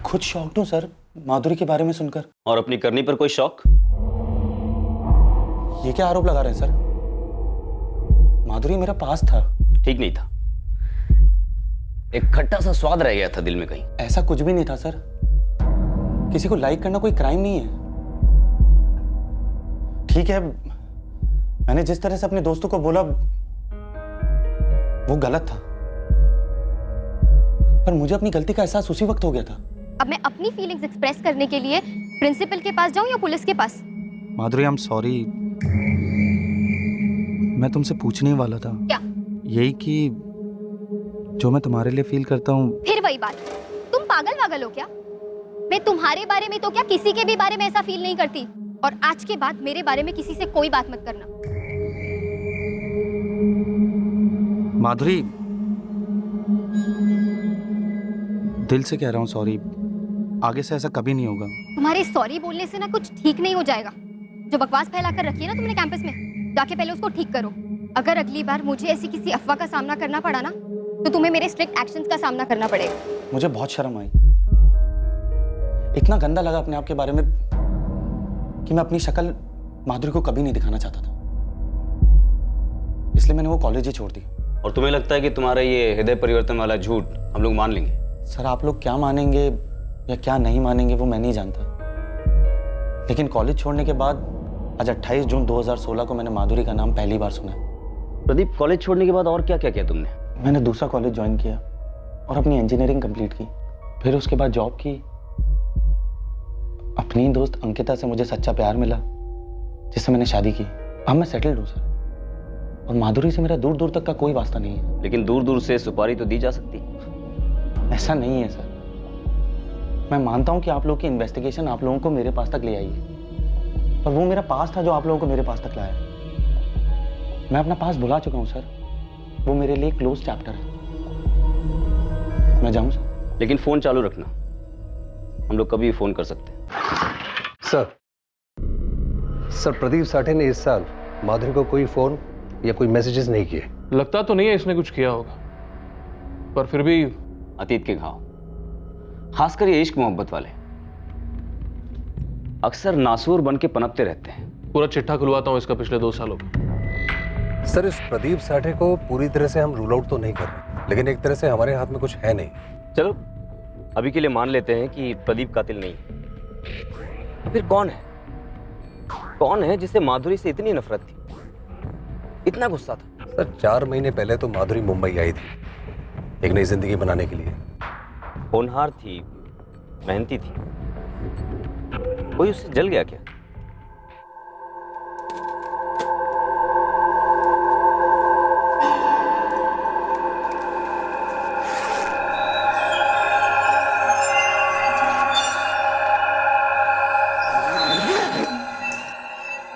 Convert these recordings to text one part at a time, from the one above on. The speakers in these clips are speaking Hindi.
खुद शॉक्ड हूँ सर माधुरी के बारे में सुनकर। और अपनी करनी पर कोई शौक? ये क्या आरोप लगा रहे हैं सर? माधुरी मेरा पास था। ठीक नहीं था, एक खट्टा सा स्वाद रह गया था दिल में कहीं। ऐसा कुछ भी नहीं था सर। किसी को लाइक करना कोई क्राइम नहीं है। ठीक है, मैंने जिस तरह से अपने दोस्तों को बोला वो गलत था, पर मुझे अपनी गलती का एहसास उसी वक्त हो गया था। अब मैं अपनी फीलिंग्स एक्सप्रेस करने के लिए प्रिंसिपल के पास जाऊं या पुलिस के पास? माधुरी आई एम सॉरी। मैं तुमसे पूछने ही वाला था। क्या? यही कि जो मैं तुम्हारे लिए फील करता हूँ। फिर वही बात, तुम पागल हो क्या? मैं तुम्हारे बारे में तो क्या किसी के भी बारे में ऐसा फील नहीं करती, और आज के बाद मेरे बारे में किसी से कोई बात मत करना। माधुरी, दिल से कह रहा हूँ सॉरी। आगे से ऐसा कभी नहीं होगा। तुम्हारे सॉरी बोलने से ना कुछ ठीक नहीं हो जाएगा। जो बकवास फैलाकर रखी है ना तुमने कैंपस में, जाके पहले उसको ठीक करो। अगर अगली बार मुझे ऐसी किसी अफवाह का सामना करना पड़ा ना, तो तुम्हें मेरे स्ट्रिक्ट एक्शंस का सामना करना पड़ेगा। मुझे बहुत शर्म आई। इतना गंदा लगा अपने आप के बारे में कि मैं अपनी शक्ल माधुरी को कभी नहीं दिखाना चाहता था। इसलिए मैंने वो कॉलेज ही छोड़ दी। और तुम्हें लगता है कि तुम्हारा ये हृदय परिवर्तन वाला झूठ हम लोग मान लेंगे? सर, आप लोग क्या मानेंगे या क्या नहीं मानेंगे वो मैं नहीं जानता, लेकिन कॉलेज छोड़ने के बाद आज 28 जून 2016 को मैंने माधुरी का नाम पहली बार सुना। प्रदीप, कॉलेज छोड़ने के बाद और क्या क्या किया तुमने? मैंने दूसरा कॉलेज ज्वाइन किया और अपनी इंजीनियरिंग कंप्लीट की। फिर उसके बाद जॉब की। अपनी ही दोस्त अंकिता से मुझे सच्चा प्यार मिला, जिससे मैंने शादी की। अब मैं सेटल्ड हूँ सर, और माधुरी से मेरा दूर दूर तक का कोई वास्ता नहीं है। लेकिन दूर दूर से सुपारी तो दी जा सकती। ऐसा नहीं है सर। मैं मानता हूं कि आप लोगों की इन्वेस्टिगेशन आप लोगों को मेरे पास तक ले आई है, पर वो मेरा पास था जो आप लोगों को मेरे पास तक लाया। मैं अपना पास भुला चुका हूं सर। वो मेरे लिए क्लोज चैप्टर है। मैं जाऊं सर? लेकिन फोन चालू रखना, हम लोग कभी भी फोन कर सकते हैं। सर, प्रदीप साठे ने इस साल माधुरी को कोई फोन या कोई मैसेजेस नहीं किए। लगता तो नहीं है इसने कुछ किया होगा, पर फिर भी अतीत के घाव, खासकर ये इश्क मोहब्बत वाले, अक्सर नासूर बन के पनपते रहते हैं। पूरा चिट्ठा खुलवाता हूं इसका पिछले 2 सालों का। सर, इस प्रदीप साठे को पूरी तरह से हम रूल आउट तो नहीं कर रहे, लेकिन एक तरह से हमारे हाथ में कुछ है नहीं। चलो अभी के लिए मान लेते हैं कि प्रदीप कातिल नहीं है। फिर कौन है? कौन है जिसे माधुरी से इतनी नफरत थी, इतना गुस्सा था? सर, 4 महीने पहले तो माधुरी मुंबई आई थी एक नई जिंदगी बनाने के लिए। होनहार थी, मेहनती थी, कोई उससे जल गया क्या?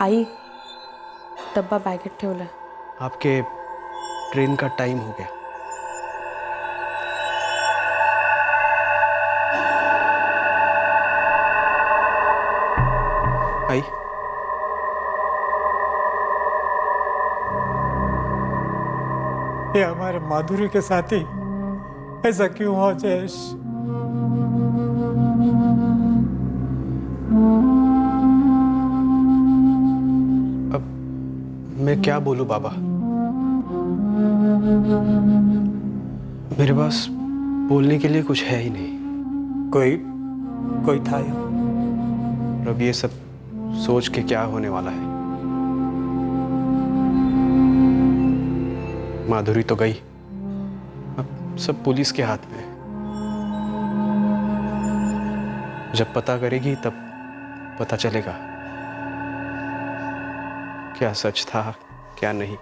आई डब्बा बॅगेत ठेवलाय। आपके ट्रेन का टाइम हो गया। आई, ये हमारे माधुरी के साथ ही ऐसा क्यों हो जयेश? अब मैं क्या बोलूं बाबा? मेरे पास बोलने के लिए कुछ है ही नहीं। कोई था या? अब ये सब सोच के क्या होने वाला है? माधुरी तो गई, अब सब पुलिस के हाथ में है। जब पता करेगी तब पता चलेगा क्या सच था क्या नहीं।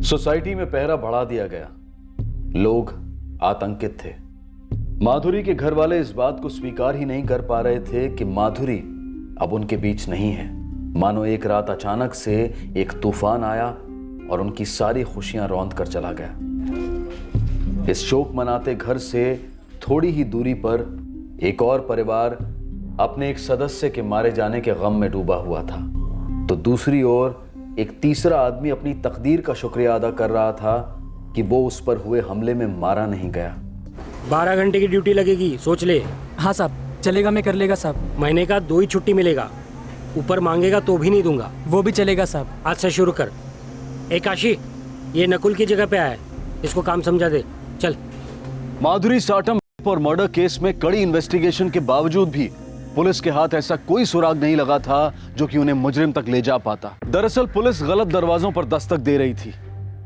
सोसाइटी में पहरा बढ़ा दिया गया। लोग आतंकित थे। माधुरी के घर वाले इस बात को स्वीकार ही नहीं कर पा रहे थे कि माधुरी अब उनके बीच नहीं है। मानो एक रात अचानक से एक तूफान आया और उनकी सारी खुशियां रौंद कर चला गया। इस शोक मनाते घर से थोड़ी ही दूरी पर एक और परिवार अपने एक सदस्य के मारे जाने के गम में डूबा हुआ था, तो दूसरी ओर एक तीसरा आदमी अपनी तकदीर का शुक्रिया अदा कर रहा था कि वो उस पर हुए हमले में मारा नहीं गया। 12 घंटे की ड्यूटी लगेगी, सोच ले। हाँ साहब, चलेगा, मैं कर लेगा साहब। महीने का 2 ही छुट्टी मिलेगा, ऊपर मांगेगा तो भी नहीं दूंगा। वो भी चलेगा साहब। आज से शुरू कर। ए काशी, ये नकुल की जगह पे आया है, इसको काम समझा दे। चल। माधुरी साटम और मर्डर केस में कड़ी इन्वेस्टिगेशन के बावजूद भी पुलिस के हाथ ऐसा कोई सुराग नहीं लगा था जो कि उन्हें मुजरिम तक ले जा पाता। दरअसल पुलिस गलत दरवाजों पर दस्तक दे रही थी,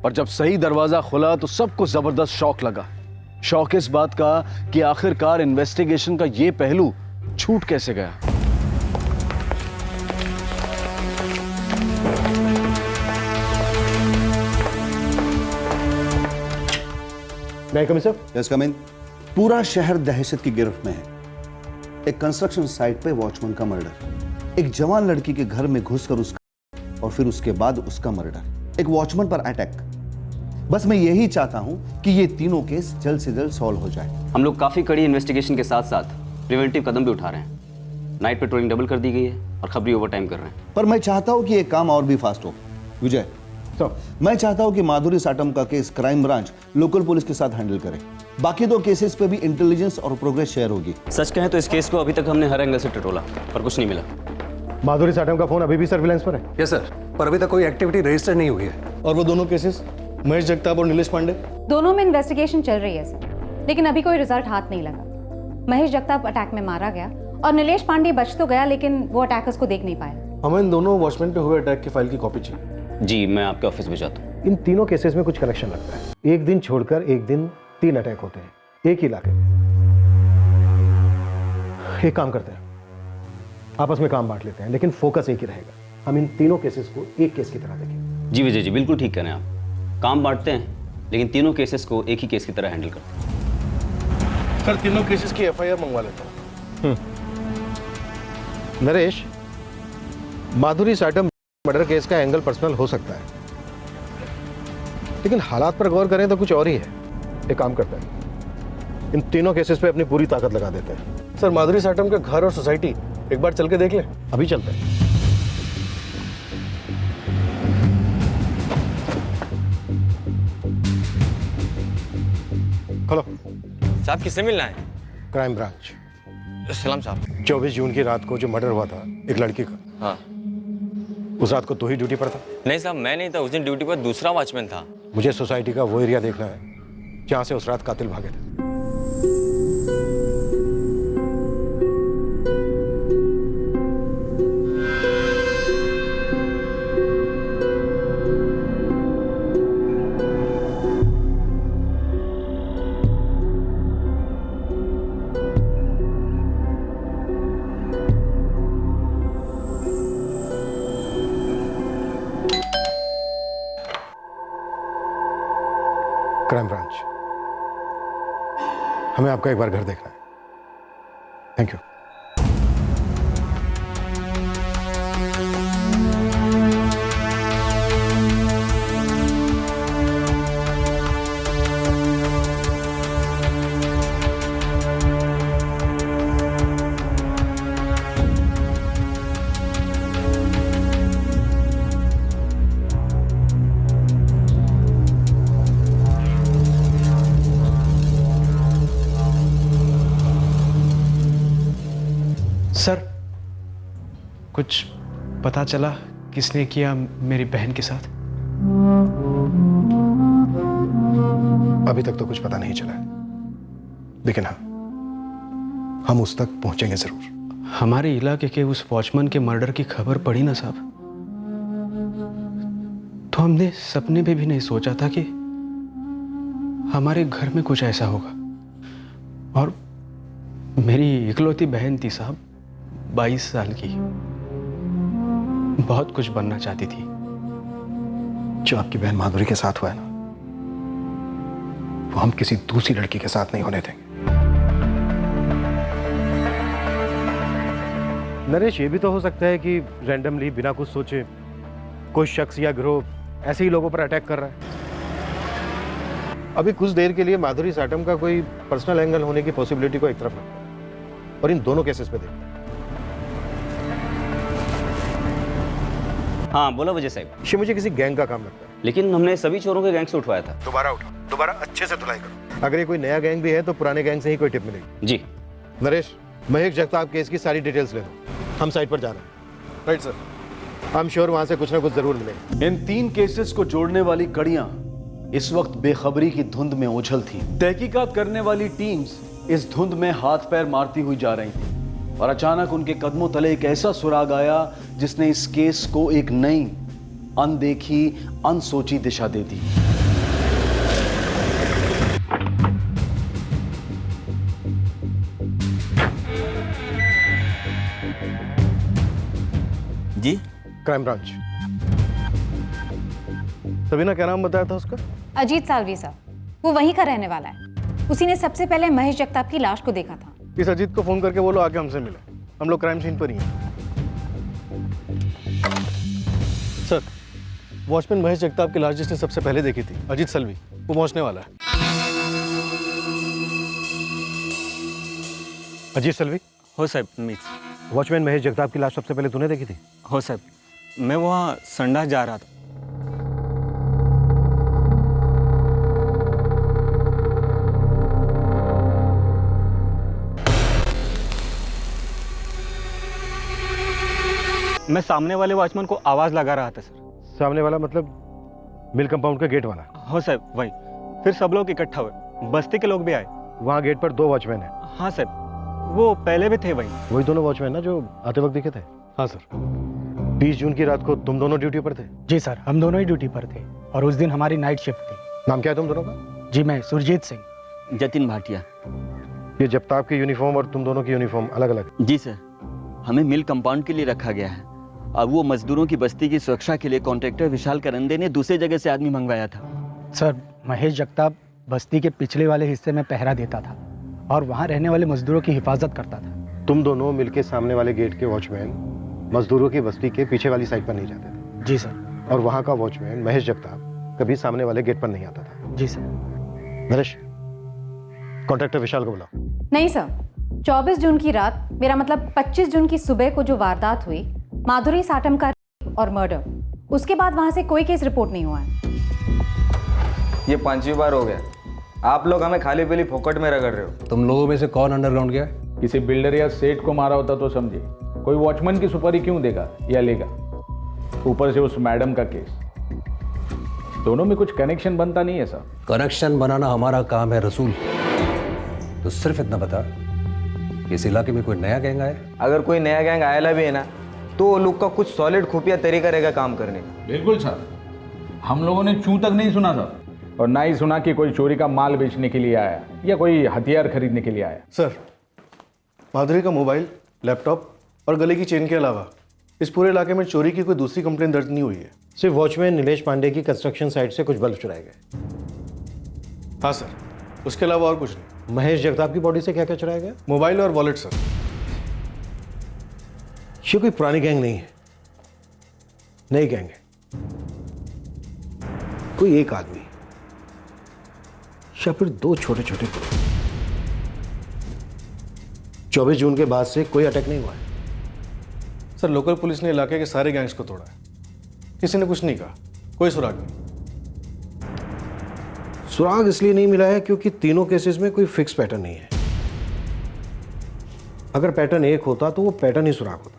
पर जब सही दरवाजा खुला तो सबको जबरदस्त शौक लगा। शौक इस बात का कि आखिरकार इन्वेस्टिगेशन का ये पहलू छूट कैसे गया। मैं कम सर? यस कम इन। पूरा शहर दहशत की गिरफ्त में है। एक कंस्ट्रक्शन साइट पे वॉचमैन का मर्डर, एक जवान लड़की के घर में घुसकर उसका और फिर उसके बाद उसका मर्डर, एक वॉचमैन पर अटैक। बस मैं यही चाहता हूं कि ये तीनों केस जल्द से जल्द सॉल्व हो जाए। हम लोग काफी कड़ी इन्वेस्टिगेशन के साथ साथ प्रिवेंटिव कदम भी उठा रहे हैं। नाइट पेट्रोलिंग डबल कर दी गई है और खबरी ओवरटाइम कर रहे हैं। पर मैं चाहता हूं कि ये काम और भी फास्ट हो। विजय, मैं चाहता हूं कि माधुरी साटम का case crime branch local police के साथ हैंडल करे। बाकी 2 केसेस पे भी इंटेलिजेंस और प्रोग्रेस शेयर होगी। सच कहें तो इस केस को अभी तक हमने हर एंगल से टटोला पर कुछ नहीं मिला। माधुरी साटम का फोन अभी भी सर्विलांस पर है? यस सर, पर अभी तक कोई एक्टिविटी रजिस्टर नहीं हुई है। और वो दोनों केसेस महेश जगताप और नीलेश पांडे? दोनों में इन्वेस्टिगेशन चल रही है सर, लेकिन अभी कोई रिजल्ट हाथ नहीं लगा। महेश जगताप अटैक में मारा गया और नीलेश पांडे बच तो गया, लेकिन वो अटैकर्स को देख नहीं पाया। हमें इन दोनों वॉचमैन पे हुए अटैक की फाइल की कॉपी चाहिए। जी, मैं आपके ऑफिस में जाता हूँ। इन तीनों केसेस में कुछ कनेक्शन लगता है। एक दिन छोड़कर एक दिन 3 अटैक होते हैं एक ही इलाके में। एक काम करते हैं, आपस में काम बांट लेते हैं, लेकिन फोकस एक ही रहेगा। हम इन तीनों केसेस को एक केस की तरह देखें। जी विजय जी, बिल्कुल ठीक कह रहे हैं आप। काम बांटते हैं लेकिन तीनों केसेस को एक ही केस की तरह हैंडल करते हैं। सर, तीनों केसेस की FIR मंगवा लेता हूं। नरेश, माधुरी साटम मर्डर केस का एंगल पर्सनल हो सकता है, लेकिन हालात पर गौर करें तो कुछ और ही है। एक काम करते हैं, इन तीनों केसेस पे अपनी पूरी ताकत लगा देते हैं। सर, माधुरी साटम का घर और सोसाइटी एक बार चल के देख लें? अभी चलते हैं। हेलो साहब, किससे मिलना है? Crime branch. सलाम साहब। 24 जून की रात को जो मर्डर हुआ था एक लड़की का, हाँ। उस रात को तू ही ड्यूटी पर था? नहीं साहब, मैं नहीं था। उस दिन ड्यूटी पर दूसरा वॉचमैन था। मुझे सोसाइटी का वो एरिया देखना है जहां से उस रात कातिल भागे थे। क्राइम ब्रांच, हमें आपका एक बार घर देखना है। Thank you. सर, कुछ पता चला किसने किया मेरी बहन के साथ? अभी तक तो कुछ पता नहीं चला है, लेकिन हाँ, हम उस तक पहुंचेंगे जरूर। हमारे इलाके के उस वॉचमैन के मर्डर की खबर पड़ी ना साहब, तो हमने सपने में भी नहीं सोचा था कि हमारे घर में कुछ ऐसा होगा। और मेरी इकलौती बहन थी साहब, 22 साल की, बहुत कुछ बनना चाहती थी। जो आपकी बहन माधुरी के साथ हुआ है ना, वो हम किसी दूसरी लड़की के साथ नहीं होने देंगे। नरेश, ये भी तो हो सकता है कि रैंडमली बिना कुछ सोचे कोई शख्स या गिरोह ऐसे ही लोगों पर अटैक कर रहा है। अभी कुछ देर के लिए माधुरी साटम का कोई पर्सनल एंगल होने की पॉसिबिलिटी को एक तरफ रखते हैं और इन दोनों केसेस पे देखते हैं। हाँ बोलो वजह साहब। ये मुझे किसी गैंग का काम लगता है। लेकिन हमने सभी चोरों के गैंग से उठवाया था। दोबारा उठाओ, दोबारा अच्छे से धुलाई करो। अगर ये कोई नया गैंग भी है तो पुराने गैंग से ही कोई टिप मिलेगी। जी नरेश, महेश जगताप केस की सारी डिटेल्स ले लो, हम साइट पर जा रहे हैं। Right sir. I am sure वहां से कुछ ना कुछ जरूर मिलेगा। इन 3 केसेस को जोड़ने वाली कड़ियां इस वक्त बेखबरी की धुंध में ओझल थी। तहकीकात करने वाली टीम्स इस धुंध में हाथ पैर मारती हुई जा रही थी और अचानक उनके कदमों तले एक ऐसा सुराग आया जिसने इस केस को एक नई, अनदेखी, अनसोची दिशा दे दी। जी क्राइम ब्रांच। सबीना, क्या नाम बताया था उसका? अजीत सालवी साहब, वो वहीं का रहने वाला है। उसी ने सबसे पहले महेश जगताप की लाश को देखा था। इस अजीत को फोन करके बोलो आके हमसे मिले, हम लोग क्राइम सीन पर ही हैं। सर, वॉचमैन महेश जगताप की लाश जिसने सबसे पहले देखी थी, अजीत सलवी, वो पहुंचने वाला है। अजीत सलवी? हो साहब, मीट। वॉचमैन महेश जगताप की लाश सबसे पहले तूने देखी थी? हो साहब, मैं वहाँ संडास जा रहा था। मैं सामने वाले वॉचमैन को आवाज लगा रहा था सर। सामने वाला मतलब मिल कंपाउंड का गेट वाला? हो साहब, वही। फिर सब लोग इकट्ठा हुए, बस्ती के लोग भी आए। वहाँ गेट पर 2 वॉचमैन हैं? हाँ सर, वो पहले भी थे वही दोनों वॉचमैन ना जो आते वक्त दिखे थे? हाँ सर। 20 जून की रात को तुम दोनों ड्यूटी पर थे? जी सर, हम दोनों ही ड्यूटी पर थे और उस दिन हमारी नाइट शिफ्ट थी। नाम क्या है तुम दोनों का? जी, मैं सुरजीत सिंह। जतिन भाटिया। ये जगताप की यूनिफॉर्म और तुम दोनों की यूनिफॉर्म अलग अलग? जी सर, हमें मिल कंपाउंड के लिए रखा गया है। अब वो मजदूरों की बस्ती की सुरक्षा के लिए कॉन्ट्रैक्टर विशाल करंदे ने दूसरे जगह से आदमी मंगवाया था। सर, महेश जगताप बस्ती के पिछले वाले हिस्से में पहरा देता था और वहाँ रहने वाले मजदूरों की हिफाजत करता था। तुम दोनों मिलके सामने वाले गेट के वॉचमैन मजदूरों की बस्ती के पीछे वाली साइड पर नहीं जाते थे? जी सर। और वहाँ का वॉचमैन महेश जगताप कभी सामने वाले गेट पर नहीं आता था? जी सर। नरेश, कॉन्ट्रैक्टर विशाल को बुलाओ। नहीं सर, 24 जून की रात, मेरा मतलब 25 जून की सुबह को जो वारदात हुई, माधुरी साटम का और मर्डर, उसके बाद वहां से कोई केस रिपोर्ट नहीं हुआ है। ये 5वीं बार हो गया। आप लोग हमें खाली पीली फोकट में रगड़ रहे हो। तुम लोगों में से कौन अंडरग्राउंड गया? किसी बिल्डर या सेठ को मारा होता तो समझे, कोई वॉचमैन की सुपारी क्यों देगा या लेगा? ऊपर से उस मैडम का केस, दोनों में कुछ कनेक्शन बनता नहीं है सर। कनेक्शन बनाना हमारा काम है रसूल। तो सिर्फ इतना बता, इस इलाके में कोई नया गैंग आया? अगर कोई नया गैंग आया भी है ना, तो वो लोग का कुछ सॉलिड खुफिया तरीका रहेगा काम करने का। बिल्कुल सर, हम लोगों ने चूं तक नहीं सुना था और ना ही सुना कि कोई चोरी का माल बेचने के लिए आया या कोई हथियार खरीदने के लिए आया। सर, माधुरी का मोबाइल, लैपटॉप और गले की चेन के अलावा इस पूरे इलाके में चोरी की कोई दूसरी कंप्लेंट दर्ज नहीं हुई है। सिर्फ वॉचमैन नीलेश पांडे की कंस्ट्रक्शन साइट से कुछ बल्ब चुराए गए। हाँ सर, उसके अलावा और कुछ नहीं। महेश जगताप की बॉडी से क्या क्या चुराया गया? मोबाइल और वॉलेट सर। ये कोई पुरानी गैंग नहीं है, नई गैंग है। कोई एक आदमी या फिर 2 छोटे छोटे ग्रुप। 24 जून के बाद से कोई अटैक नहीं हुआ है। सर, लोकल पुलिस ने इलाके के सारे गैंग्स को तोड़ा है, किसी ने कुछ नहीं कहा, कोई सुराग नहीं। सुराग इसलिए नहीं मिला है क्योंकि तीनों केसेस में कोई फिक्स पैटर्न नहीं है। अगर पैटर्न एक होता तो वो पैटर्न ही सुराग होता।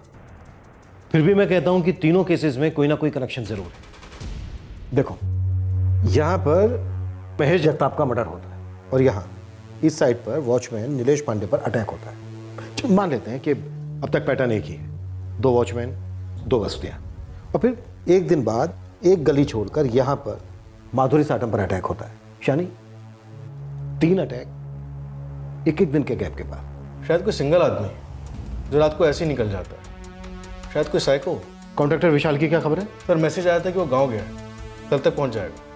फिर भी मैं कहता हूं कि तीनों केसेस में कोई ना कोई कनेक्शन जरूर है। देखो, यहां पर महेश जगताप का मर्डर होता है और यहां इस साइड पर वॉचमैन नीलेश पांडे पर अटैक होता है। चलो मान लेते हैं कि अब तक पैटर्न एक ही है, 2 वॉचमैन, 2 बस्तियां, और फिर एक दिन बाद एक गली छोड़कर यहां पर माधुरी साटम पर अटैक होता है। यानी 3 अटैक एक एक दिन के गैप के बाद। शायद कोई सिंगल आदमी जो रात को ऐसे ही निकल जाता है, शायद कोई साइको। कॉन्ट्रैक्टर विशाल की क्या खबर है? सर, मैसेज आया था कि वो गांव गया है, कल तक पहुंच जाएगा।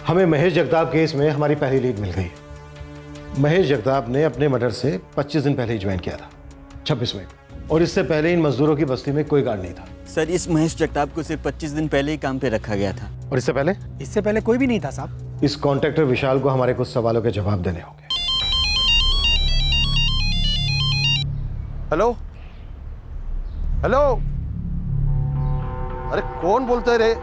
हमें महेश जगताप केस में हमारी पहली लीड मिल गई है। महेश जगताप ने अपने मर्डर से 25 दिन पहले ही ज्वाइन किया था, 26 मई को। और इससे पहले इन मजदूरों की बस्ती में कोई गार्ड नहीं था। सर, इस महेश जगताप को सिर्फ 25 दिन पहले ही काम पे रखा गया था। और इससे पहले? इससे पहले कोई भी नहीं था साहब। इस कॉन्ट्रैक्टर विशाल को हमारे कुछ सवालों के जवाब देने होंगे। हेलो हेलो, अरे कौन बोलते रे?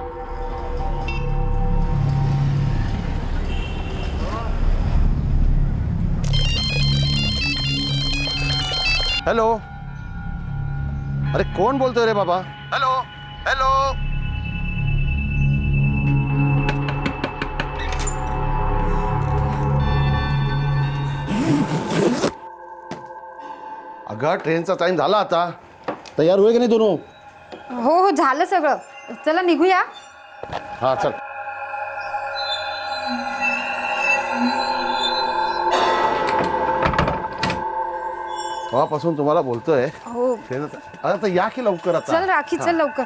हेलो, अरे कौन बोलते रे बाबा? हेलो हेलो, अगं ट्रेनचा टाइम झाला आता. तयार होय की नाही दोनों? हो झालं सगळं. चला निघूया. हा चल. तेव्हापासून तुम्हाला बोलतोय. हो. आता या की लवकर आता. चल राखी, चल लवकर.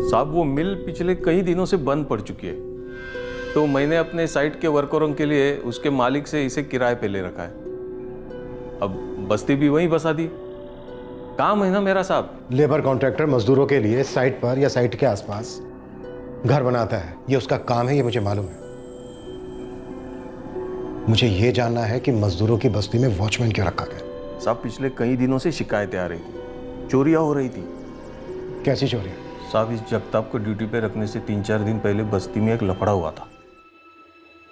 साहब वो मिल पिछले कई दिनों से बंद पड़ चुकी है, तो मैंने अपने साइट के वर्करों के लिए उसके मालिक से इसे किराए पे ले रखा है. अब बस्ती भी वहीं बसा दी. काम है ना मेरा साहब. लेबर कॉन्ट्रैक्टर मजदूरों के लिए साइट पर या साइट के आसपास घर बनाता है, ये उसका काम है, ये मुझे मालूम है. मुझे ये जानना है कि मजदूरों की बस्ती में वॉचमैन क्यों रखा गया. साहब पिछले कई दिनों से शिकायतें आ रही थी, चोरियां हो रही थी. कैसी चोरियां? साहब इस जगताप को ड्यूटी पे रखने से 3-4 दिन पहले बस्ती में एक लफड़ा हुआ था.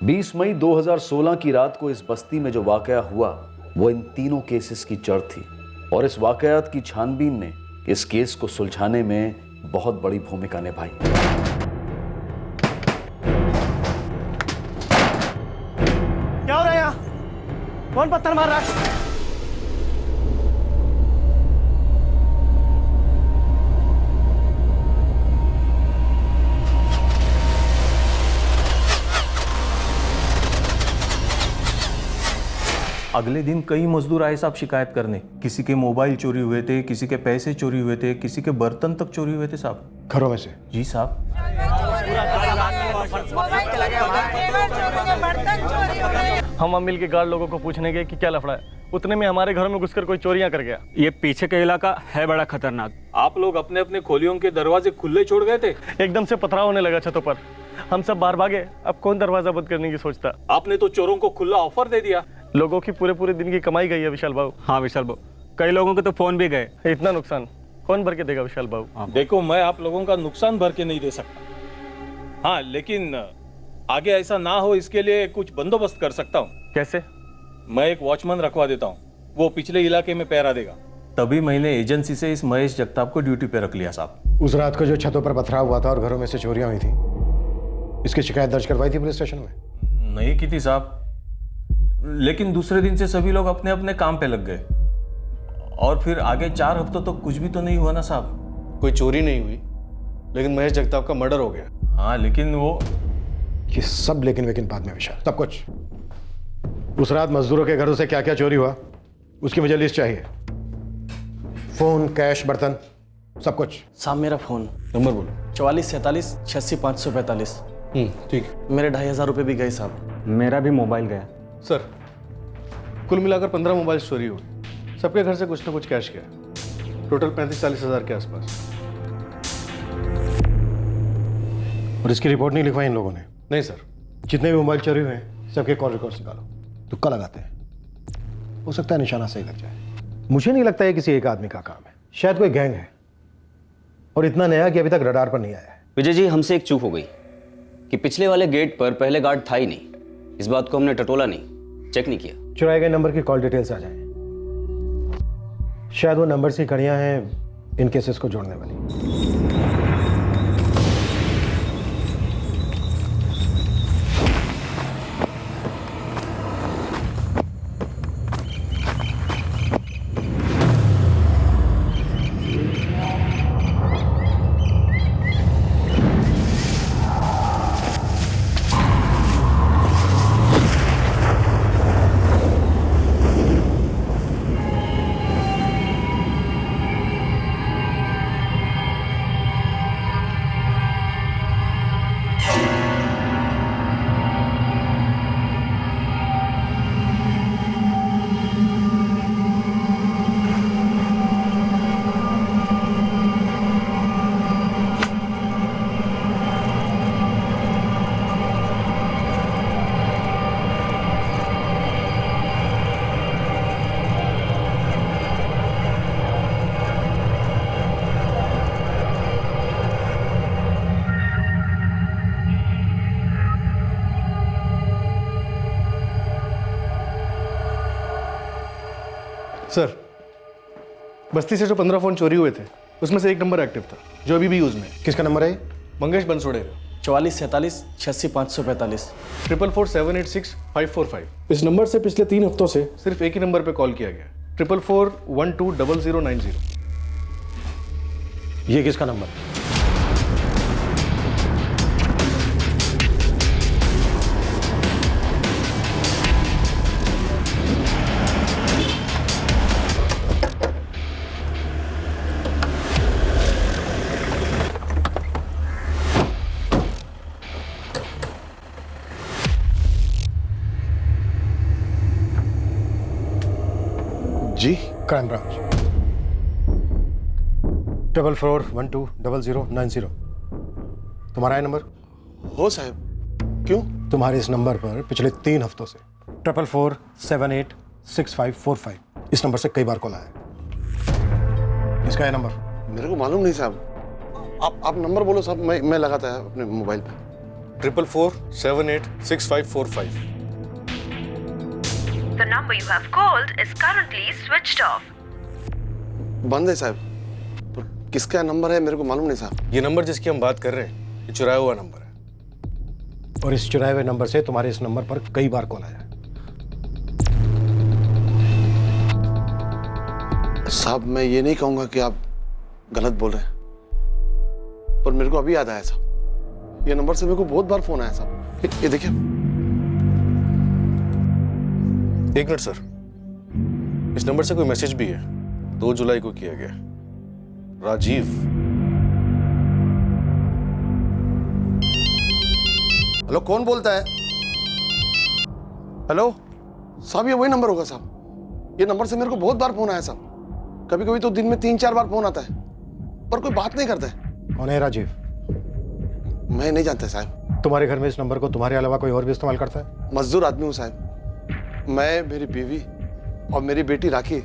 20 मई 2016 की रात को इस बस्ती में जो वाकया हुआ वो इन तीनों केसेस की जड़ थी, और इस वाकयात की छानबीन ने इस केस को सुलझाने में बहुत बड़ी भूमिका निभाई. क्या हो रहा है यहाँ? कौन पत्थर मार रहा है? अगले दिन कई मजदूर आए साहब शिकायत करने. किसी के मोबाइल चोरी हुए थे, किसी के पैसे चोरी हुए थे, किसी के बर्तन तक चोरी हुए थे साहब. घरों में से? जी साहब. हम मिल के गार्ड लोगों को पूछने गए कि क्या लफड़ा है, उतने में हमारे घरों में घुसकर कोई चोरियां कर गया. ये पीछे का इलाका है बड़ा खतरनाक. आप लोग अपने अपने खोलियों के दरवाजे खुले छोड़ गए थे. एकदम से पथराव होने लगा छतों पर. हम सब बाहर भागे. अब कौन दरवाजा बंद करने की सोचता. आपने तो चोरों को खुला ऑफर दे दिया. लोगों की पूरे दिन की कमाई गई है विशाल बाबू. हाँ विशाल बाबू, कई लोगों के तो फोन भी गए. इतना नुकसान कौन भर के देगा विशाल बाबू. देखो मैं आप लोगों का नुकसान भर के नहीं दे सकता. हाँ लेकिन आगे ऐसा ना हो इसके लिए कुछ बंदोबस्त कर सकता हूँ. कैसे? मैं एक वॉचमैन रखवा देता हूँ, वो पिछले इलाके में पहरा देगा. तभी मैंने एजेंसी से इस महेश जगताप को ड्यूटी पे रख लिया साहब. उस रात को जो छतों पर पथराव हुआ था और घरों में से चोरियां हुई थी, इसकी शिकायत दर्ज करवाई थी पुलिस स्टेशन में? नहीं की थी साहब, लेकिन दूसरे दिन से सभी लोग अपने अपने काम पे लग गए, और फिर आगे 4 हफ्तों तो कुछ भी तो नहीं हुआ ना साहब. कोई चोरी नहीं हुई, लेकिन महेश जगताप का मर्डर हो गया. हाँ लेकिन वो ये सब लेकिन बाद में विशाल, सब कुछ. उस रात मजदूरों के घरों से क्या क्या चोरी हुआ उसकी मुझे लिस्ट चाहिए. फोन, कैश, बर्तन, सब कुछ. साहब मेरा फोन नंबर बोलो. 4447 86 545. ठीक. मेरे 2500 रुपये भी गए साहब. मेरा भी मोबाइल गया. सर कुल मिलाकर 15 मोबाइल चोरी हुए. सबके घर से कुछ ना कुछ कैश गया. टोटल 35-40 हज़ार के आसपास. और इसकी रिपोर्ट नहीं लिखवाई इन लोगों ने? नहीं सर. जितने भी मोबाइल चोरी हुए हैं सबके कॉल रिकॉर्ड निकालो. तुक्का लगाते हैं, हो सकता है निशाना सही लग जाए. मुझे नहीं लगता है किसी एक आदमी का काम है, शायद कोई गैंग है, और इतना नया कि अभी तक रडार पर नहीं आया है. विजय जी हमसे एक चूक हो गई कि पिछले वाले गेट पर पहले गार्ड था ही नहीं. इस बात को हमने टटोला नहीं, चेक नहीं किया. चुराए गए नंबर की कॉल डिटेल्स आ जाए. शायद वो नंबर की कड़ियां हैं इन केसेस को जोड़ने वाली. सर, बस्ती से जो 15 फ़ोन चोरी हुए थे उसमें से एक नंबर एक्टिव था जो अभी भी यूज़ में है। किसका नंबर है? मंगेश बंसोड़े का। 4447 86 545। 444-786-545। इस नंबर से पिछले 3 हफ्तों से सिर्फ एक ही नंबर पे कॉल किया गया, 444-120090। ये किसका नंबर है? जी, क्राइम ब्रांच। 444-120090। तुम्हारा है नंबर? हो साहब। क्यों? तुम्हारे इस नंबर पर पिछले 3 हफ्तों से 444-786545 इस नंबर से कई बार कॉल आया है। इसका है नंबर? मेरे को मालूम नहीं साहब। आप नंबर बोलो साहब, मैं लगाता है अपने मोबाइल पे। 444-786545। The number you have called is currently switched off. बंद है साहब। पर किसका नंबर है मेरे को मालूम नहीं साहब। ये नंबर जिसकी हम बात कर रहे हैं ये चुराया हुआ नंबर है। और इस चुराए हुए नंबर से तुम्हारे इस नंबर पर कई बार कॉल आया है। साहब मैं ये नहीं कहूंगा कि आप गलत बोल रहे हैं, पर मेरे को अभी याद आया साहब, ये नंबर से मेरे को बहुत बार फोन आया साहब। ये देखिए। एक मिनट सर, इस नंबर से कोई मैसेज भी है, 2 जुलाई को किया गया। राजीव। हेलो, कौन बोलता है? हेलो साहब, ये वही नंबर होगा साहब। ये नंबर से मेरे को बहुत बार फोन आया साहब। कभी कभी तो दिन में 3-4 बार फोन आता है, पर कोई बात नहीं करता है। कौन है राजीव? मैं नहीं जानता साहब। तुम्हारे घर में इस नंबर को तुम्हारे अलावा कोई और भी इस्तेमाल करता है? मजदूर आदमी हूँ साहब। मैं, मेरी बीवी और मेरी बेटी राखी,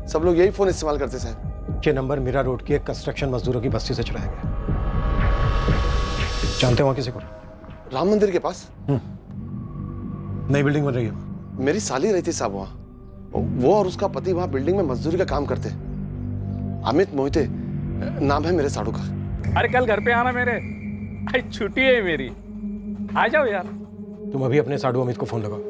सब लोग यही फोन इस्तेमाल करते साहब। ये नंबर मीरा रोड की एक कंस्ट्रक्शन मजदूरों की बस्ती से चुराया गया। जानते हो वहाँ किसी को? राम मंदिर के पास नई बिल्डिंग बन रही है। मेरी साली रहती साहब वहाँ। वो और उसका पति वहाँ बिल्डिंग में मजदूरी का काम करते हैं। अमित मोहिते नाम है मेरे साड़ू का। अरे कल घर पे आना मेरे, आज छुट्टी है मेरी, आ जाओ यार। तुम अभी अपने साड़ू अमित को फोन लगाओ।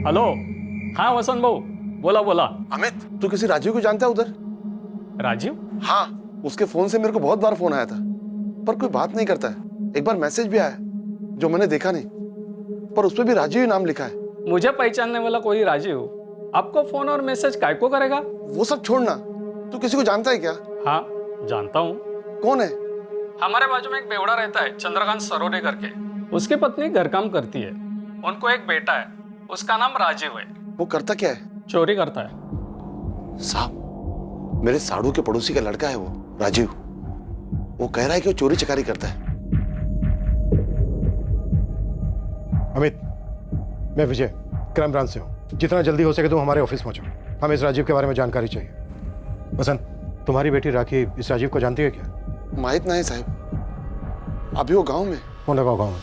हेलो, हाँ वसंत भाऊ, बोला बोला। अमित, तू किसी राजीव को जानता है उधर? राजीव? हाँ, उसके फोन से मेरे को बहुत बार फोन आया था, पर कोई बात नहीं करता है। एक बार मैसेज भी आया जो मैंने देखा नहीं, पर उसपे भी राजीव ही नाम लिखा है। मुझे पहचानने वाला कोई राजीव आपको फोन और मैसेज काय को करेगा? वो सब छोड़ना, तू किसी को जानता है क्या? हाँ जानता हूँ। कौन है? हमारे बाजू में एक बेवड़ा रहता है, चंद्रकांत सरोदे करके। उसकी पत्नी घर काम करती है, उनको एक बेटा है, उसका नाम राजीव है। वो करता क्या है? चोरी करता है साहब। मेरे साड़ू के पड़ोसी का लड़का है वो राजीव। वो कह रहा है कि वो चोरी चकारी करता है। अमित, मैं विजय, क्राइम ब्रांच से हूँ। जितना जल्दी हो सके तुम हमारे ऑफिस पहुंचो, हमें इस राजीव के बारे में जानकारी चाहिए। वसंत, तुम्हारी बेटी राखी इस राजीव को जानती है क्या? माहित नहीं साहब, अभी वो गांव में। फोन लगाओ गाँव में।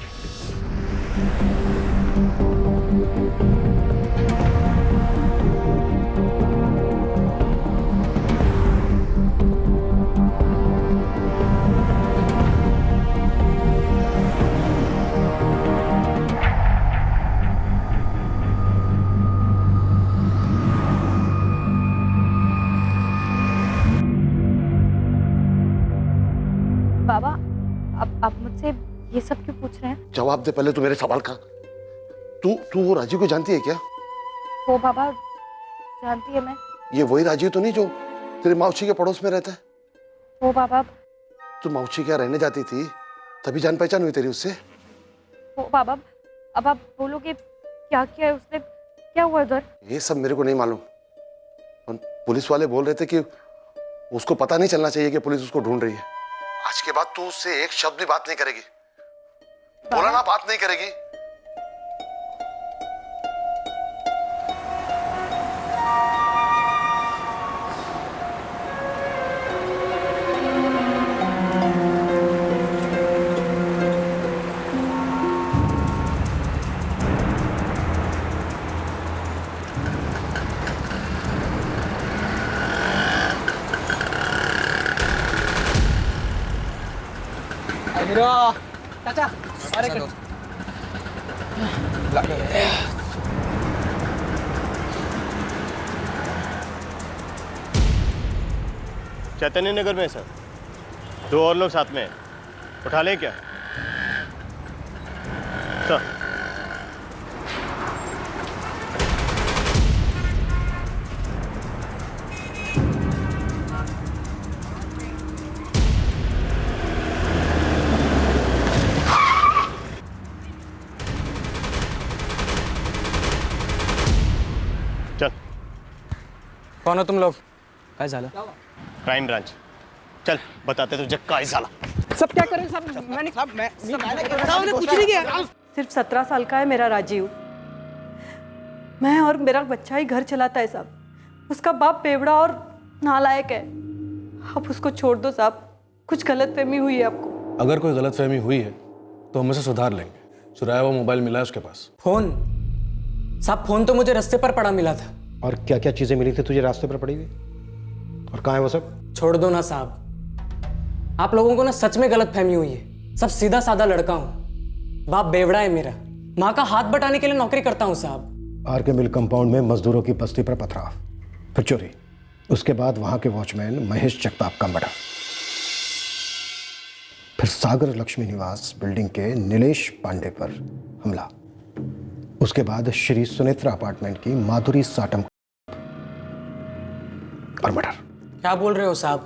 बाबा, अब आप मुझसे ये सब क्यों पूछ रहे हैं? जवाब दे पहले तू मेरे सवाल का। तू वो राजीव को जानती है क्या? वो बाबा जानती है मैं। ये वही राजीव तो नहीं जो तेरे मौसी के पड़ोस में रहता है? वो बाबा। तू मौसी क्या रहने जाती थी, तभी जान पहचान हुई तेरी उससे? वो बाबा, अब आप बोलोगे क्या किया है उसने, क्या हुआ उधर? ये सब मेरे को नहीं मालूम। पुलिस वाले बोल रहे थे कि उसको पता नहीं चलना चाहिए कि पुलिस उसको ढूंढ रही है। आज के बाद तू उससे एक शब्द भी बात नहीं करेगी। बोला ना, बात नहीं करेगी। चाचा अरे चैतन्य नगर में सर, 2 और लोग साथ में हैं। उठा लें क्या सर? चल। कौन हो तुम लोग? काय झालं? Crime branch. चल बताते तुझे काय झाला। सब क्या करें सब? मैंने कुछ नहीं किया। सिर्फ 17 साल का है मेरा राजीव। मैं और मेरा बच्चा ही घर चलाता है साहब। उसका बाप बेवड़ा और नालायक है। आप उसको छोड़ दो साहब। कुछ गलतफहमी हुई है आपको। अगर कोई गलतफहमी हुई है तो हम उसे सुधार लेंगे। चुराया हुआ मोबाइल मिला है उसके पास। फोन साहब, फोन तो मुझे रास्ते पर पड़ा मिला था। और क्या क्या चीजें मिली थी तुझे रास्ते पर पड़ी हुई? और कहाँ है वो सब? छोड़ दो ना साहब, आप लोगों को ना सच में गलतफहमी हुई है। सब सीधा साधा लड़का हूँ, बाप बेवड़ा है मेरा, माँ का हाथ बटाने के लिए नौकरी करता हूँ साहब। आर के मिल कंपाउंड में मजदूरों की बस्ती पर पथराव, फिर चोरी, उसके बाद वहां के वॉचमैन महेश जगताप का मर्डर, फिर सागर लक्ष्मी निवास बिल्डिंग के नीलेश पांडे पर हमला, उसके बाद श्री सुनेत्रा अपार्टमेंट की माधुरी साटम और मर्डर। क्या बोल रहे हो साहब?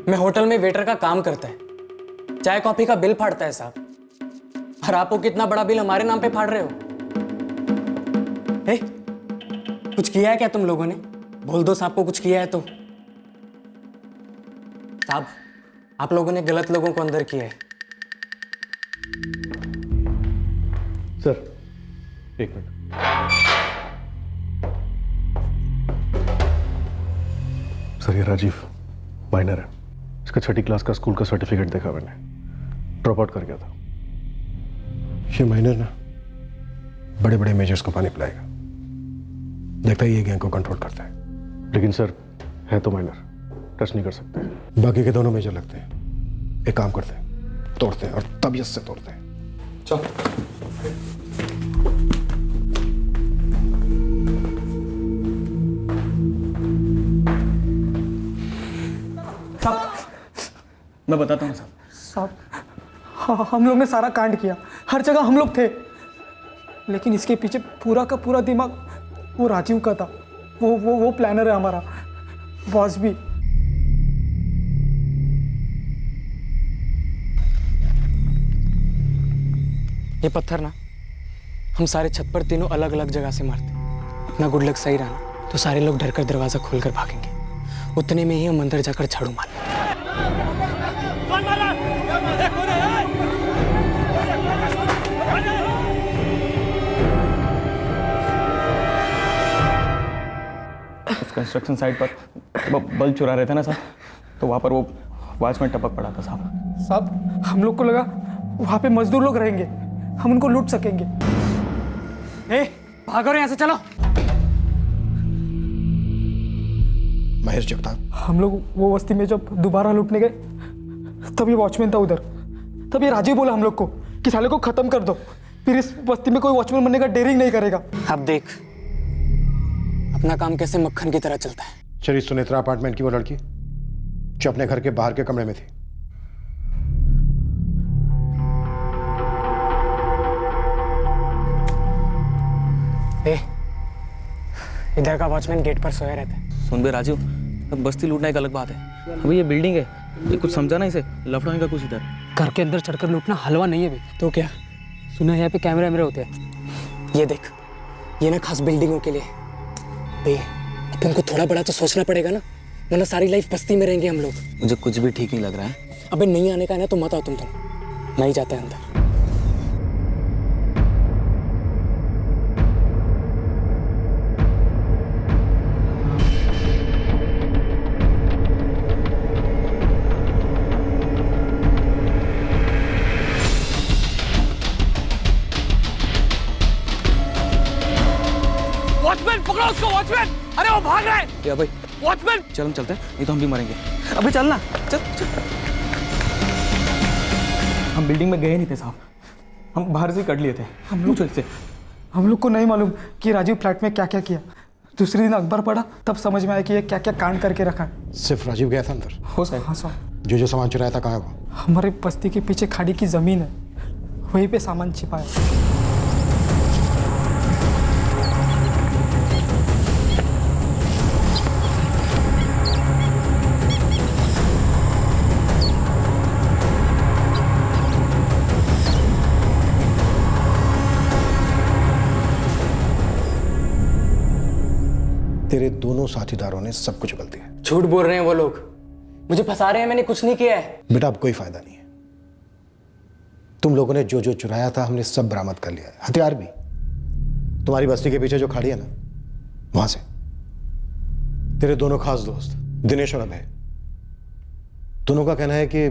मैं होटल में वेटर का काम करता है, चाय कॉफी का बिल फाड़ता है साहब, और आपको कितना बड़ा बिल हमारे नाम पे फाड़ रहे हो? कुछ किया है क्या तुम लोगों ने? बोल दो साहब को कुछ किया है तो। साहब आप लोगों ने गलत लोगों को अंदर किया है। Sir 1 minute. सर ये राजीव माइनर है, इसका 6ठी क्लास का स्कूल का सर्टिफिकेट देखा मैंने, ड्रॉप आउट कर गया था। ये माइनर ना बड़े बड़े मेजर्स को पानी पिलाएगा, देखता ही ये गैंग को कंट्रोल करता है। लेकिन सर है तो माइनर, टच नहीं कर सकते। बाकी के दोनों मेजर लगते हैं। एक काम करते हैं, तोड़ते हैं और तबीयत से तोड़ते हैं। चल। मैं बताता हूँ साहब, हम लोग ने सारा कांड किया, हर जगह हम लोग थे, लेकिन इसके पीछे पूरा का पूरा दिमाग वो राजीव का था। वो प्लानर है हमारा, बॉस भी। ये पत्थर ना हम सारे छत पर तीनों अलग अलग जगह से मारते। अपना गुड लक सही रहा ना तो सारे लोग डर कर दरवाजा खोलकर भागेंगे। उतने में ही हम अंदर जाकर झाड़ू मार लेंगे। कंस्ट्रक्शन साइट पर बल्ब चुरा रहे थे ना साहब, तो वहाँ पर वो वॉचमैन टपक पड़ा था साहब हम लोग को लगा वहाँ पे मजदूर लोग रहेंगे, हम उनको लूट सकेंगे। भागो यहाँ से, चलो। महेश जगताप, हम लोग वो बस्ती में जब दोबारा लूटने गए तब ये वॉचमैन था उधर। तब ये राजीव बोला हम लोग को कि साले को खत्म कर दो, फिर इस बस्ती में कोई वॉचमैन बनने का डेयरिंग नहीं करेगा। अब देख अपना काम कैसे मक्खन की तरह चलता है। श्री सुनेत्रा अपार्टमेंट की वो लड़की जो अपने घर के बाहर के कमरे में थी, इधर का वॉचमैन गेट पर सोया रहता है। सुन बे राजू, अब बस्ती लूटना एक अलग बात है। अभी ये बिल्डिंग है, ये कुछ समझा ना, इसे लफड़ा का कुछ इधर। घर के अंदर चढ़कर लूटना हलवा नहीं है भी तो क्या? सुना है यहाँ पे कैमरे वैमरे होते हैं। ये देख, ये ना खास बिल्डिंगों के लिए। अपन को थोड़ा बड़ा तो सोचना पड़ेगा ना, वरना सारी लाइफ बस्ती में रहेंगे हम लोग। मुझे कुछ भी ठीक नहीं लग रहा है। अबे नहीं आने का है ना तो मत आओ तुम नहीं जाते अंदर। वॉचमैन पकड़ो उसको, वॉचमैन! अरे वो भाग रहा है। क्या भाई? वॉचमैन! चल हम चलते हैं, नहीं तो हम भी मरेंगे। अबे चलना, चल चल। हम बिल्डिंग में गए नहीं थे साहब, हम बाहर से कर लिए थे। हम लोग को नहीं मालूम कि राजीव फ्लैट में क्या क्या किया। दूसरे दिन अखबार पढ़ा तब समझ में आया कि ये क्या क्या कांड करके रखा है। सिर्फ राजीव गया था अंदर? हो साहब। हाँ साहब। जो सामान चुराया था कहाँ है वो? हमारे बस्ती के पीछे खाड़ी की जमीन है, वहीं पे सामान छिपाया। तेरे दोनों साथीदारों ने सब कुछ गल दिया। झूठ बोल रहे हैं वो लोग, मुझे फंसा रहे हैं, मैंने कुछ नहीं किया है। बेटा अब कोई फायदा नहीं है, तुम लोगों ने जो जो चुराया था हमने सब बरामद कर लिया है, हथियार भी। तुम्हारी बस्ती के पीछे जो खाड़ी है ना, वहां से तेरे दोनों खास दोस्त दिनेश और अभय, दोनों का कहना है कि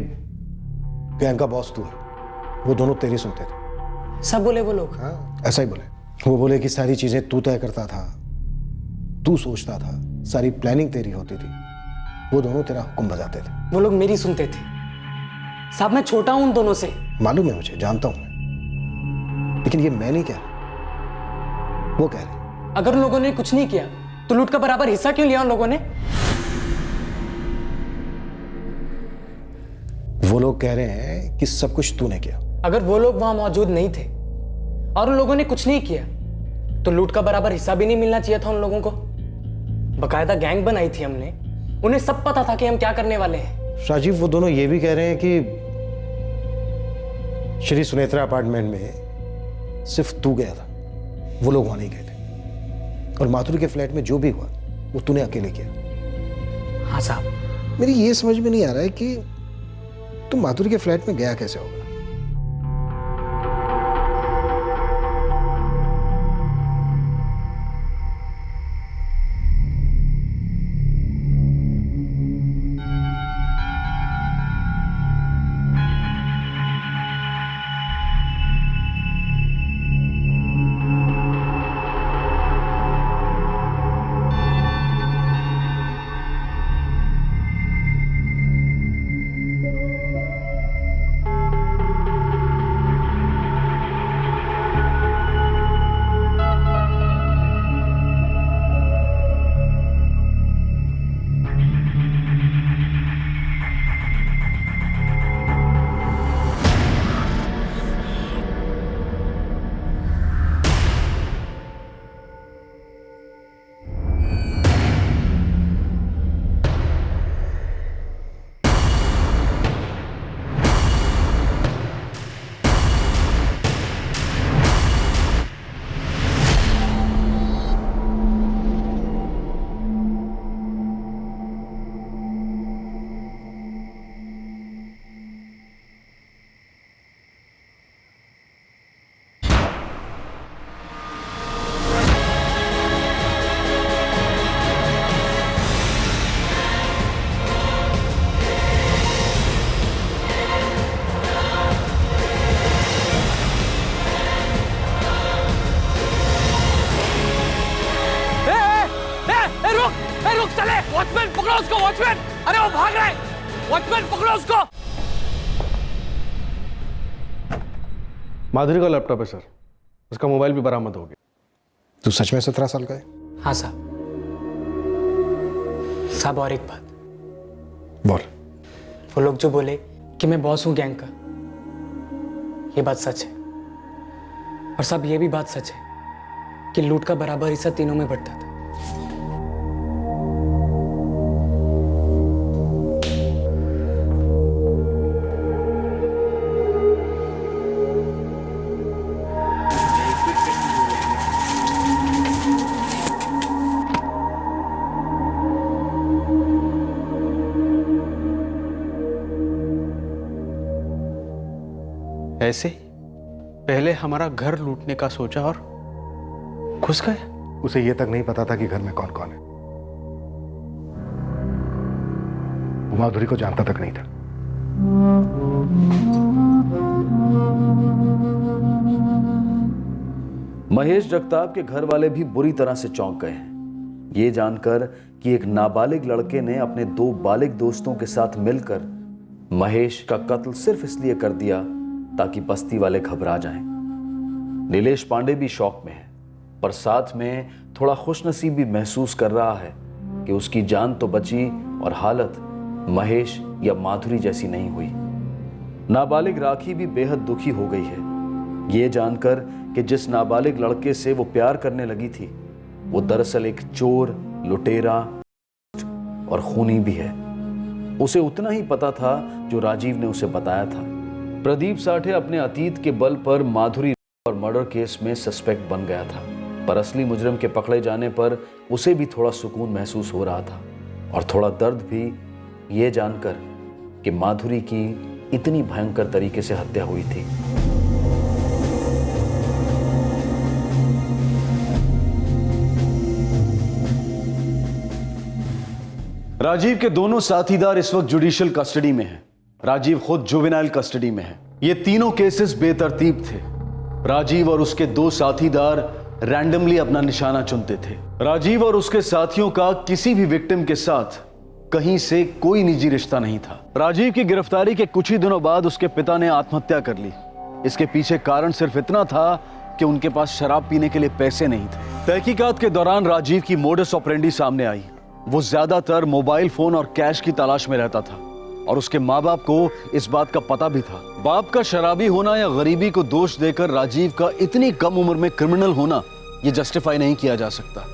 गैंग का बॉस तू है। वो दोनों तेरी सुनते थे। सब बोले वो लोग? हाँ ऐसा ही बोले। वो बोले कि सारी चीजें तू तय करता था, तू सोचता था, सारी प्लानिंग तेरी होती थी, वो दोनों तेरा हुक्म बजाते थे। वो लोग मेरी सुनते थे साहब, मैं छोटा हूं उन दोनों से। मालूम है मुझे, जानता हूं मैं, लेकिन ये मैं नहीं कह रहा, वो कह रहे। अगर उन लोगों ने कुछ नहीं किया तो लूट का बराबर हिस्सा क्यों लिया उन लोगों ने? वो लोग कह रहे हैं कि सब कुछ तूने किया। अगर वो लोग वहां मौजूद नहीं थे और उन लोगों ने कुछ नहीं किया तो लूट का बराबर हिस्सा भी नहीं मिलना चाहिए था उन लोगों को। बकायदा गैंग बनाई थी हमने, उन्हें सब पता था कि हम क्या करने वाले हैं। राजीव वो दोनों ये भी कह रहे हैं कि श्री सुनेत्रा अपार्टमेंट में सिर्फ तू गया था, वो लोग वहां नहीं गए थे, और माथुर के फ्लैट में जो भी हुआ वो तूने अकेले किया। हाँ साहब। मेरी ये समझ में नहीं आ रहा है कि तुम माथुर के फ्लैट में गया कैसे होगा। वॉचमैन पकड़ो उसको, वॉचमैन! अरे वो भाग रहा है, वॉचमैन पकड़ो उसको। माधुरी का लैपटॉप है सर, उसका मोबाइल भी बरामद हो गया। तू सच में 17 साल का है? हाँ साहब। साहब और एक बात। बोल। वो लोग जो बोले कि मैं बॉस हूं गैंग का, ये बात सच है। और साहब ये भी बात सच है कि लूट का बराबर हिस्सा तीनों में बंटता था। ऐसे ही पहले हमारा घर लूटने का सोचा और घुस गए। उसे यह तक नहीं पता था कि घर में कौन कौन है। वो माधुरी को जानता तक नहीं था। महेश जगताप के घर वाले भी बुरी तरह से चौंक गए हैं, ये जानकर कि एक नाबालिग लड़के ने अपने 2 बालिग दोस्तों के साथ मिलकर महेश का कत्ल सिर्फ इसलिए कर दिया ताकि बस्ती वाले घबरा जाएं। नीलेश पांडे भी शौक में है, पर साथ में थोड़ा खुशनसीब भी महसूस कर रहा है कि उसकी जान तो बची और हालत महेश या माधुरी जैसी नहीं हुई। नाबालिग राखी भी बेहद दुखी हो गई है ये जानकर कि जिस नाबालिग लड़के से वो प्यार करने लगी थी वो दरअसल एक चोर, लुटेरा और खूनी भी है। उसे उतना ही पता था जो राजीव ने उसे बताया था। प्रदीप साठे अपने अतीत के बल पर माधुरी और मर्डर केस में सस्पेक्ट बन गया था, पर असली मुजरिम के पकड़े जाने पर उसे भी थोड़ा सुकून महसूस हो रहा था और थोड़ा दर्द भी ये जानकर कि माधुरी की इतनी भयंकर तरीके से हत्या हुई थी। राजीव के दोनों साथीदार इस वक्त जुडिशियल कस्टडी में हैं। राजीव खुद जुवेनाइल कस्टडी में है। ये तीनों केसेस बेतरतीब थे। राजीव और उसके दो साथीदार रैंडमली अपना निशाना चुनते थे। राजीव और उसके साथियों का किसी भी विक्टिम के साथ कहीं से कोई निजी रिश्ता नहीं था। राजीव की गिरफ्तारी के कुछ ही दिनों बाद उसके पिता ने आत्महत्या कर ली। इसके पीछे कारण सिर्फ इतना था कि उनके पास शराब पीने के लिए पैसे नहीं थे। तहकीकात के दौरान राजीव की मोडस ऑपरेंडी सामने आई। वो ज्यादातर मोबाइल फोन और कैश की तलाश में रहता था और उसके माँ बाप को इस बात का पता भी था। बाप का शराबी होना या गरीबी को दोष देकर राजीव का इतनी कम उम्र में क्रिमिनल होना ये जस्टिफाई नहीं किया जा सकता।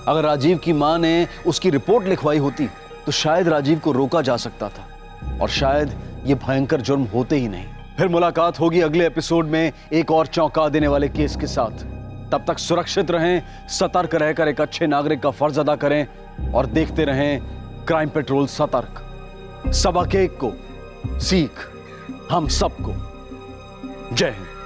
अगर राजीव की माँ ने उसकी रिपोर्ट लिखवाई होती तो शायद राजीव को रोका जा सकता था और शायद ये भयंकर जुर्म होते ही नहीं। फिर मुलाकात होगी अगले एपिसोड में एक और चौंका देने वाले केस के साथ। तब तक सुरक्षित रहें, सतर्क रहकर एक अच्छे नागरिक का फर्ज अदा करें और देखते रहें क्राइम पेट्रोल सतर्क। सबक एक को सीख हम सबको। जय हिंद।